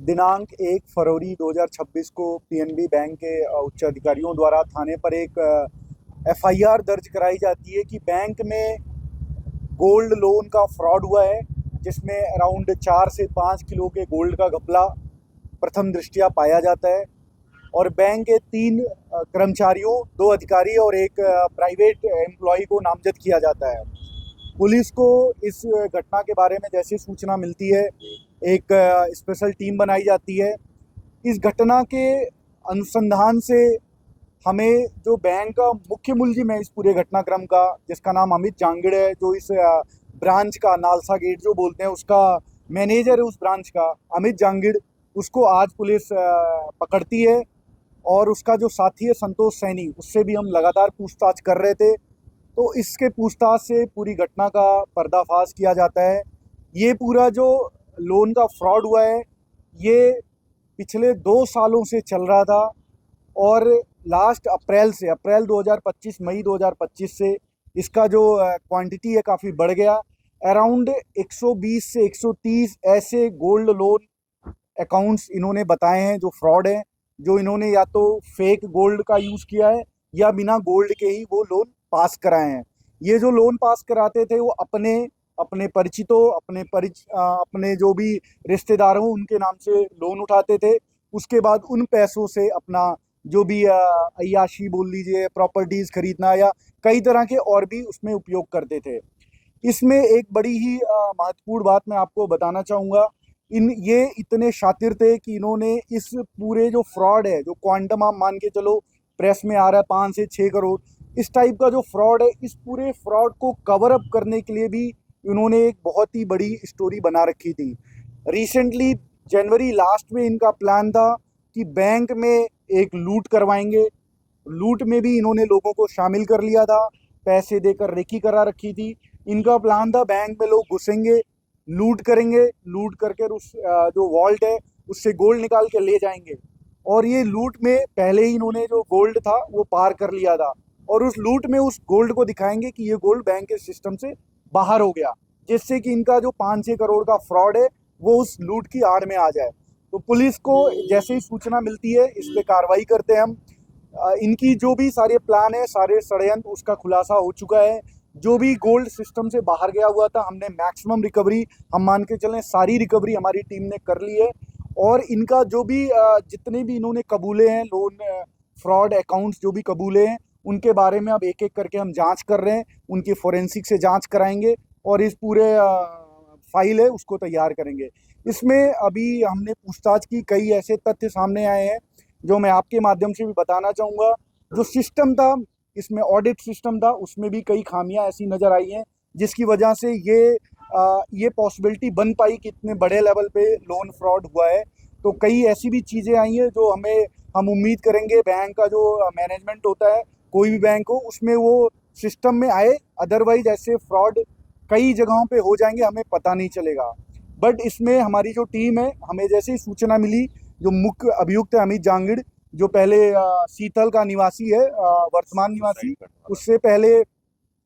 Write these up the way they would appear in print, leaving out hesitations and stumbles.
दिनांक 1 फरवरी 2026 को PNB bank के उच्च अधिकारियों द्वारा थाने पर एक एफआईआर दर्ज कराई जाती है कि बैंक में गोल्ड लोन का फ्रॉड हुआ है, जिसमें अराउंड 4 से 5 किलो के गोल्ड का घपला प्रथम दृष्टया पाया जाता है। और बैंक के 3 कर्मचारियों, 2 अधिकारी और एक प्राइवेट एम्प्लॉय को नामजद किया जाता है। पुलिस को इस घटना के बारे में जैसे सूचना मिलती है, एक स्पेशल टीम बनाई जाती है। इस घटना के अनुसंधान से हमें जो बैंक का मुख्य मुलजिम है इस पूरे घटनाक्रम का, जिसका नाम अमित जांगिड़ है, जो इस ब्रांच का नालसा गेट जो बोलते हैं उसका मैनेजर है, उस ब्रांच का अमित जांगिड़, उसको आज पुलिस पकड़ती है। और उसका जो साथी है संतोष सैनी, उससे भी हम लगातार पूछताछ कर रहे थे। तो इसके पूछताछ से पूरी घटना का पर्दाफाश किया जाता है। ये पूरा जो लोन का फ्रॉड हुआ है, ये पिछले 2 सालों से चल रहा था। और लास्ट अप्रैल 2025, मई 2025 से इसका जो क्वांटिटी है काफ़ी बढ़ गया। अराउंड 120 से 130 ऐसे गोल्ड लोन अकाउंट्स इन्होंने बताए हैं जो फ्रॉड हैं, जो इन्होंने या तो फेक गोल्ड का यूज़ किया है या बिना गोल्ड के ही वो लोन पास कराए हैं। ये जो लोन पास कराते थे वो अपने अपने परिचितों, अपने जो भी रिश्तेदार हों उनके नाम से लोन उठाते थे। उसके बाद उन पैसों से अपना जो भी अय्याशी बोल लीजिए, प्रॉपर्टीज़ खरीदना या कई तरह के और भी उसमें उपयोग करते थे। इसमें एक बड़ी ही महत्वपूर्ण बात मैं आपको बताना चाहूँगा। ये इतने शातिर थे कि इन्होंने इस पूरे जो फ्रॉड है, जो क्वांटम आप मान के चलो प्रेस में आ रहा है 5 से 6 करोड़, इस टाइप का जो फ्रॉड है, इस पूरे फ्रॉड को कवर अप करने के लिए भी इन्होंने एक बहुत ही बड़ी स्टोरी बना रखी थी। रिसेंटली जनवरी लास्ट में इनका प्लान था कि बैंक में एक लूट करवाएंगे। लूट में भी इन्होंने लोगों को शामिल कर लिया था, पैसे देकर रेकी करा रखी थी। इनका प्लान था बैंक में लोग घुसेंगे, लूट करेंगे, लूट करके उस जो वॉल्ट है उससे गोल्ड निकाल के ले जाएंगे। और ये लूट में पहले ही इन्होंने जो गोल्ड था वो पार कर लिया था, और उस लूट में उस गोल्ड को दिखाएंगे कि ये गोल्ड बैंक के सिस्टम से बाहर हो गया, जिससे कि इनका जो 5-6 करोड़ का फ्रॉड है वो उस लूट की आड़ में आ जाए। तो पुलिस को जैसे ही सूचना मिलती है इस पे कार्रवाई करते हैं हम। इनकी जो भी सारे प्लान है, सारे षड्यंत्र, उसका खुलासा हो चुका है। जो भी गोल्ड सिस्टम से बाहर गया हुआ था, हमने मैक्सिमम रिकवरी, हम मान के चलें सारी रिकवरी हमारी टीम ने कर ली है। और इनका जो भी जितने भी इन्होंने कबूले हैं लोन फ्रॉड अकाउंट्स जो भी कबूले हैं, उनके बारे में अब एक एक करके हम जांच कर रहे हैं, उनकी फोरेंसिक से जांच कराएंगे और इस पूरे फाइल है उसको तैयार करेंगे। इसमें अभी हमने पूछताछ की, कई ऐसे तथ्य सामने आए हैं जो मैं आपके माध्यम से भी बताना चाहूँगा। जो सिस्टम था, इसमें ऑडिट सिस्टम था, उसमें भी कई खामियां ऐसी नज़र आई हैं जिसकी वजह से ये पॉसिबिलिटी बन पाई कि इतने बड़े लेवल पे लोन फ्रॉड हुआ है। तो कई ऐसी भी चीज़ें आई हैं जो हम उम्मीद करेंगे बैंक का जो मैनेजमेंट होता है, कोई भी बैंक हो, उसमें वो सिस्टम में आए। अदरवाइज ऐसे फ्रॉड कई जगहों पे हो जाएंगे, हमें पता नहीं चलेगा। बट इसमें हमारी जो टीम है, हमें जैसे ही सूचना मिली, जो मुख्य अभियुक्त है अमित जांगिड़, जो पहले सीथल का निवासी है, वर्तमान निवासी, उससे पहले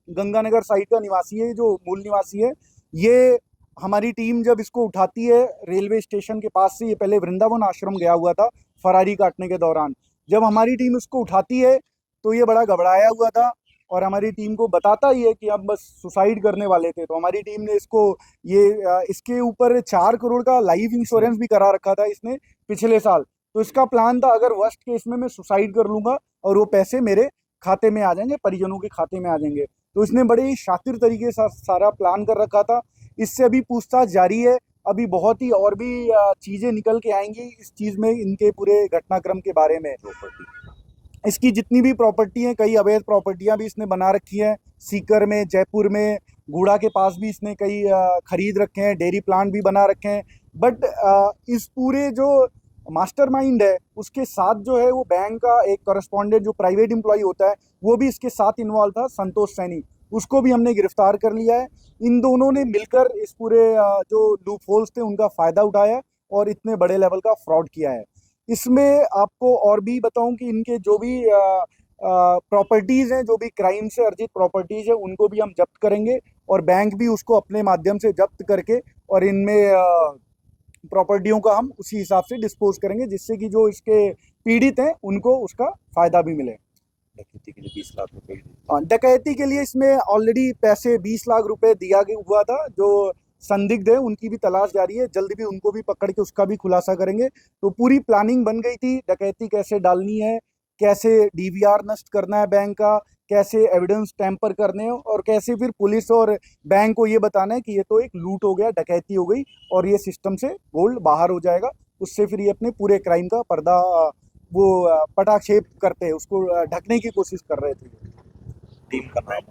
गंगानगर साइड का निवासी है, जो मूल निवासी है, ये हमारी टीम जब इसको उठाती है रेलवे स्टेशन के पास से, ये पहले वृंदावन आश्रम गया हुआ था फरारी काटने के दौरान। जब हमारी टीम इसको उठाती है तो ये बड़ा घबराया हुआ था और हमारी टीम को बताता ही है कि हम बस सुसाइड करने वाले थे। तो हमारी टीम ने इसके ऊपर 4 करोड़ का लाइफ इंश्योरेंस भी करा रखा था इसने पिछले साल। तो इसका प्लान था अगर वर्स्ट केस में मैं सुसाइड कर लूंगा और वो पैसे मेरे खाते में आ जाएंगे, परिजनों के खाते में आ जाएंगे। तो इसने बड़े ही शातिर तरीके से सारा प्लान कर रखा था। इससे अभी पूछताछ जारी है, अभी बहुत ही और भी चीज़ें निकल के आएंगी इस चीज़ में, इनके पूरे घटनाक्रम के बारे में। इसकी जितनी भी प्रॉपर्टी हैं, कई अवैध प्रॉपर्टियां भी इसने बना रखी हैं। सीकर में, जयपुर में, गूड़ा के पास भी इसने कई खरीद रखे हैं, डेयरी प्लांट भी बना रखे हैं। बट इस पूरे जो मास्टरमाइंड है उसके साथ जो है वो बैंक का एक करस्पॉन्डेंट जो प्राइवेट एम्प्लॉय होता है वो भी इसके साथ इन्वॉल्व था, संतोष सैनी, उसको भी हमने गिरफ्तार कर लिया है। इन दोनों ने मिलकर इस पूरे जो लूप होल्स थे उनका फ़ायदा उठाया और इतने बड़े लेवल का फ्रॉड किया है। इसमें आपको और भी बताऊं कि इनके जो भी प्रॉपर्टीज़ हैं, जो भी क्राइम से अर्जित प्रॉपर्टीज़ है, उनको भी हम जब्त करेंगे और बैंक भी उसको अपने माध्यम से जब्त करके और इनमें प्रॉपर्टियों का हम उसी हिसाब से डिस्पोज करेंगे, जिससे कि जो इसके पीड़ित हैं उनको उसका फायदा भी मिले। डकैती के लिए 20 लाख रुपए डकैती के लिए इसमें ऑलरेडी पैसे 20 लाख रुपए दिया हुआ था। जो संदिग्ध है उनकी भी तलाश जारी है, जल्द भी उनको भी पकड़ के उसका भी खुलासा करेंगे। तो पूरी प्लानिंग बन गई थी, डकैती कैसे डालनी है, कैसे डीवीआर नष्ट करना है बैंक का, कैसे एविडेंस टैंपर करने हैं, और कैसे फिर पुलिस और बैंक को ये बताना है कि ये तो एक लूट हो गया, डकैती हो गई और ये सिस्टम से गोल्ड बाहर हो जाएगा। उससे फिर ये अपने पूरे क्राइम का पर्दा वो पटाक्षेप करते हैं, उसको ढकने की कोशिश कर रहे थे। टीम का नाम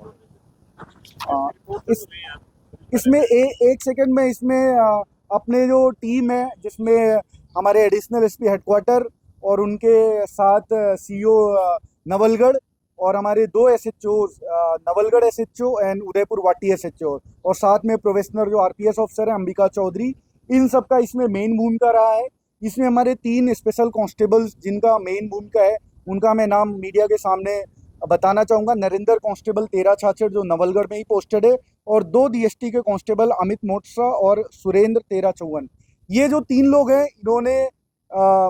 हो। इस इसमें एक सेकंड में इसमें अपने जो टीम है, जिसमें हमारे एडिशनल एसपी हेडक्वार्टर और उनके साथ सीओ नवलगढ़ और हमारे 2 SHO, Nawalgarh SHO and Udaipur वाटी एसएचओ, और साथ में प्रोफेशनल जो आरपीएस ऑफिसर है अंबिका चौधरी, इन सब का इसमें मेन भूमिका रहा है। इसमें हमारे 3 स्पेशल कांस्टेबल्स जिनका मेन भूमिका है, उनका मैं नाम मीडिया के सामने बताना चाहूँगा। नरेंद्र कांस्टेबल 13 छाछड़ जो नवलगढ़ में ही पोस्टेड है, और 2 डीएसटी के कांस्टेबल अमित मोटसा और सुरेंद्र 1354। ये जो 3 लोग हैं, इन्होंने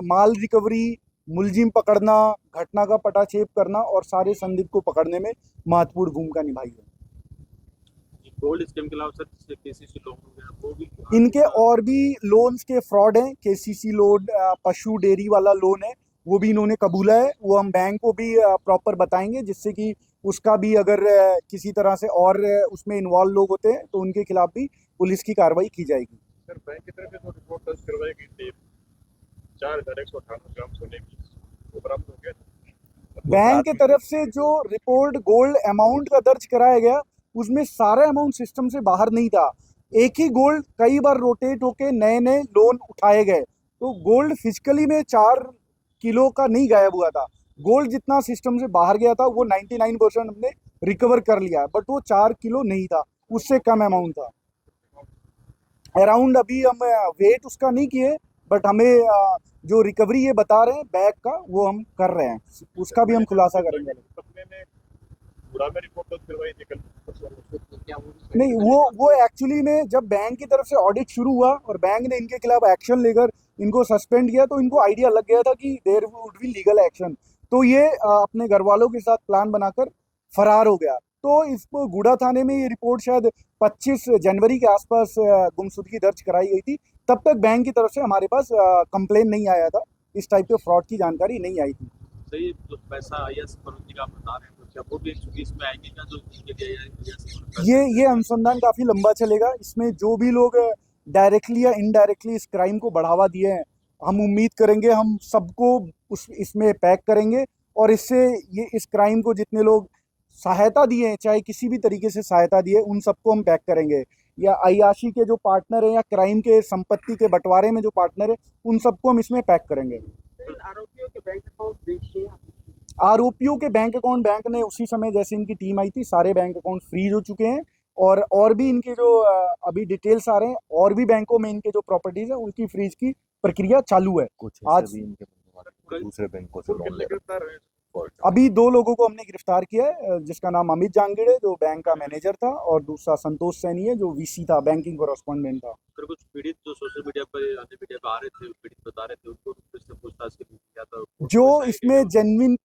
माल रिकवरी, मुलजिम पकड़ना, घटना का पटाक्षेप करना और सारे संदिग्ध को पकड़ने में महत्वपूर्ण भूमिका निभाई है। गोल्ड स्कीम के अलावा सर जैसे केसीसी लोन हो गया, वो भी इनके और भी लोन्स के फ्रॉड हैं। केसीसी लोन, पशु डेयरी वाला लोन है, वो भी इन्होंने कबूला है। वो हम बैंक को भी प्रॉपर बताएंगे, जिससे कि उसका भी अगर किसी तरह से और उसमें इन्वॉल्व लोग होते हैं तो उनके खिलाफ भी पुलिस की कार्रवाई की जाएगी। सर बैंक की तरफ से तो रिपोर्ट दर्ज करवाई गई थी 4198 ग्राम सोने की, वो बरामद हो गया। बैंक की तरफ से जो रिपोर्ट गोल्ड अमाउंट का दर्ज कराया गया, उसमें सारा अमाउंट सिस्टम से बाहर नहीं था। एक ही गोल्ड कई बार रोटेट होके नए नए लोन उठाए गए, तो गोल्ड फिजिकली में 4 किलो का नहीं गायब हुआ था। गोल्ड जितना सिस्टम से बाहर गया था वो 99% हमने रिकवर कर लिया, बट वो 4 किलो नहीं था, उससे कम अमाउंट था। अराउंड अभी हम वेट उसका नहीं किए, बट हमें जो रिकवरी ये बता रहे हैं बैग का, वो हम कर रहे हैं, उसका भी हम खुलासा करेंगे। रिपोर्ट दर्ज करवाई थी कल, नहीं, वो एक्चुअली में जब बैंक की तरफ से ऑडिट शुरू हुआ और बैंक ने इनके खिलाफ एक्शन लेकर इनको सस्पेंड किया, तो इनको आइडिया लग गया था कि there would be legal action, तो ये अपने घर वालों के साथ प्लान बनाकर फरार हो गया। तो इसको गुड़ा थाने में ये रिपोर्ट शायद 25 जनवरी के आसपास गुमशुदगी दर्ज कराई गई थी। तब तक बैंक की तरफ से हमारे पास कंप्लेन नहीं आया था, इस टाइप के फ्रॉड की जानकारी नहीं आई थी। सही जो पैसा आईएएस मनोज का बता रहे हैं, तो क्या वो भी इसमें आएंगे क्या जो ये अनुसंधान काफी लंबा चलेगा। इसमें जो भी लोग डायरेक्टली या इनडायरेक्टली इस क्राइम को बढ़ावा दिए हैं, हम उम्मीद करेंगे हम सबको इसमें पैक करेंगे, और इससे ये इस क्राइम को जितने लोग सहायता दिए हैं, चाहे किसी भी तरीके से सहायता दिए, उन सबको हम पैक करेंगे। या अय्याशी के जो पार्टनर हैं या क्राइम के संपत्ति के बंटवारे में जो पार्टनर है, उन सबको हम इसमें पैक करेंगे। आरोपियों के बैंक अकाउंट आरोपियों के बैंक अकाउंट बैंक ने उसी समय जैसे इनकी टीम आई थी, सारे बैंक अकाउंट फ्रीज हो चुके हैं, और भी इनके जो अभी डिटेल्स आ रहे हैं, और भी बैंकों में इनके जो प्रॉपर्टीज है उनकी फ्रीज की प्रक्रिया चालू है। कुछ आज भी इनके दूसरे बैंकों से लोन लेकर अभी 2 लोगों को हमने गिरफ्तार किया है, जिसका नाम अमित जांगिड़ है जो बैंक का मैनेजर था, और दूसरा संतोष सैनी है जो वीसी था, बैंकिंग कॉरेस्पॉन्डेंट था। फिर कुछ पीड़ित जो सोशल मीडिया पर अन्य मीडिया पर आ रहे थे, पीड़ित बता रहे थे, उनको फिर से पूछताछ के लिए किया था। जो इसमें जेन्युइन